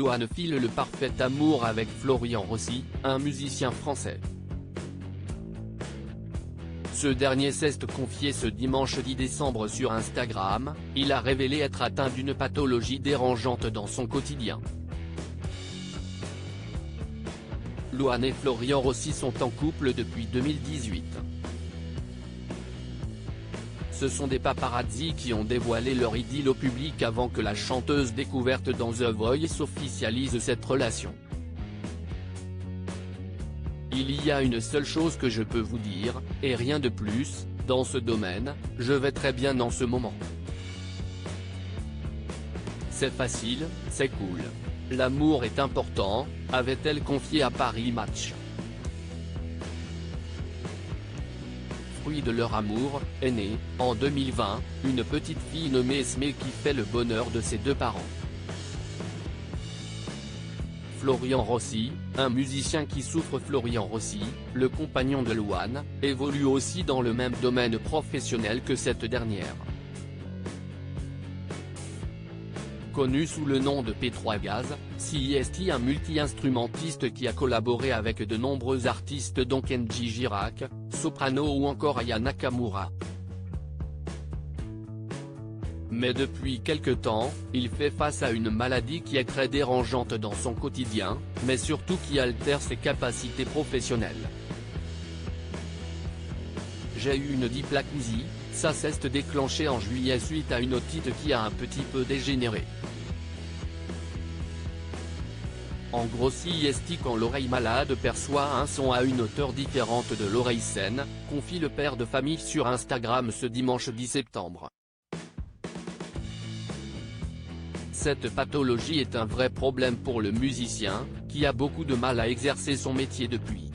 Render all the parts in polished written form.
Louane file le parfait amour avec Florian Rossi, un musicien français. Ce dernier s'est confié ce dimanche 10 décembre sur Instagram, il a révélé être atteint d'une pathologie dérangeante dans son quotidien. Louane et Florian Rossi sont en couple depuis 2018. Ce sont des paparazzi qui ont dévoilé leur idylle au public avant que la chanteuse découverte dans The Voice officialise cette relation. Il y a une seule chose que je peux vous dire, et rien de plus, dans ce domaine, je vais très bien en ce moment. C'est facile, c'est cool. L'amour est important, avait-elle confié à Paris Match. Fruit de leur amour, est née, en 2020, une petite fille nommée Esme qui fait le bonheur de ses deux parents. Florian Rossi, un musicien qui souffre. Florian Rossi, le compagnon de Louane, évolue aussi dans le même domaine professionnel que cette dernière. Connu sous le nom de P3 Gaz, CIST, un multi-instrumentiste qui a collaboré avec de nombreux artistes dont Kenji Girac, Soprano ou encore Aya Nakamura. Mais depuis quelque temps, il fait face à une maladie qui est très dérangeante dans son quotidien, mais surtout qui altère ses capacités professionnelles. J'ai eu une dysplasie, ça s'est déclenché en juillet suite à une otite qui a un petit peu dégénéré. En gros, CIST, quand l'oreille malade perçoit un son à une hauteur différente de l'oreille saine, confie le père de famille sur Instagram ce dimanche 10 septembre. Cette pathologie est un vrai problème pour le musicien, qui a beaucoup de mal à exercer son métier depuis.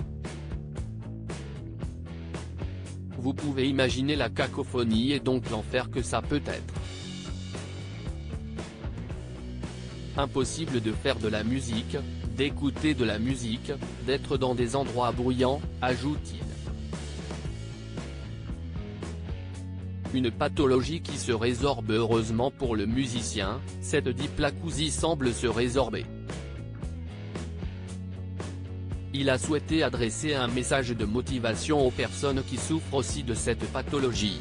Vous pouvez imaginer la cacophonie et donc l'enfer que ça peut être. Impossible de faire de la musique, d'écouter de la musique, d'être dans des endroits bruyants, ajoute-t-il. Une pathologie qui se résorbe heureusement pour le musicien, cette dysplasie semble se résorber. Il a souhaité adresser un message de motivation aux personnes qui souffrent aussi de cette pathologie.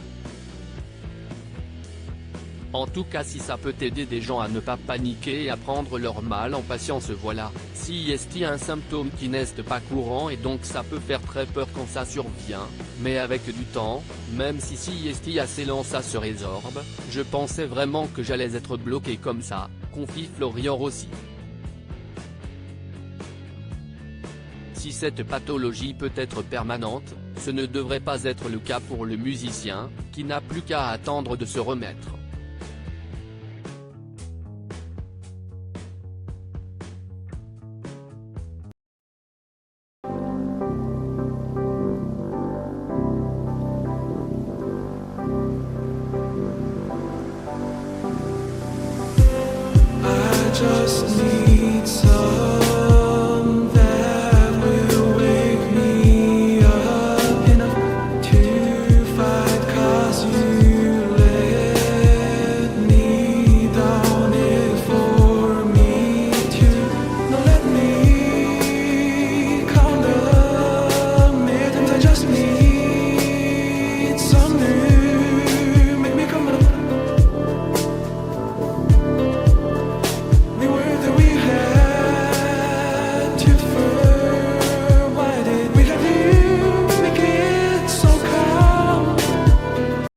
En tout cas, si ça peut aider des gens à ne pas paniquer et à prendre leur mal en patience, voilà, CIST, un symptôme qui n'est pas courant et donc ça peut faire très peur quand ça survient, mais avec du temps, même si CIST a ses lents ça se résorbe, je pensais vraiment que j'allais être bloqué comme ça, confie Florian Rossi. Si cette pathologie peut être permanente, ce ne devrait pas être le cas pour le musicien, qui n'a plus qu'à attendre de se remettre.